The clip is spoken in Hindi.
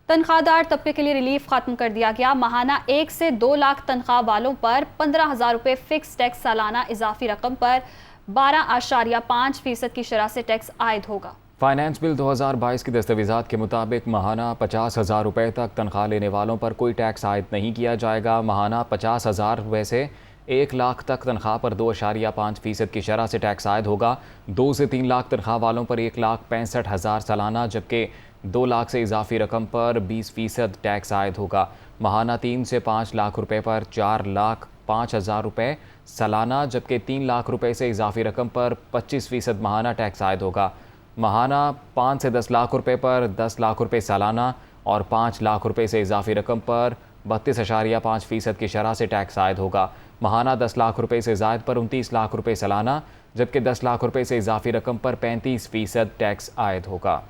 तनख्वाहदार तबके के लिए रिलीफ खत्म कर दिया गया। माहाना 1 से 2 लाख तनख्वाह वालों पर 15,000 रुपये फिक्स टैक्स, सालाना इजाफी रकम पर 12.5% की शरह से टैक्स आयद होगा। फाइनेंस बिल 2022 की दस्तावेज़ात के मुताबिक माहाना 50,000 रुपये तक तनख्वाह लेने वालों पर कोई टैक्स आयद नहीं किया जाएगा। माहाना 50,000 रुपये से 1 लाख तक तनख्वाह पर 2.5% की शरह से टैक्स आयद होगा। 2 से 3 लाख तनख्वाह वालों पर 1,65,000 सालाना, जबकि 2 लाख से इजाफी रकम पर 20% टैक्स आयद होगा। माहाना 3 से 5 लाख रुपये पर 4,05,000 रुपये सालाना, जबकि 3 लाख रुपये से इजाफी रकम पर 25% माहाना टैक्स आयद होगा। माहाना 5 से 10 लाख रुपये पर 10 लाख रुपये सालाना और 5 लाख रुपये से इजाफी रकम पर 32.5% की शरह से टैक्स आयद होगा। माहाना 10 लाख रुपये से ज़ायद पर 29 लाख रुपये सालाना, जबकि 10 लाख रुपये से इजाफी रकम पर 35% टैक्स आयद होगा।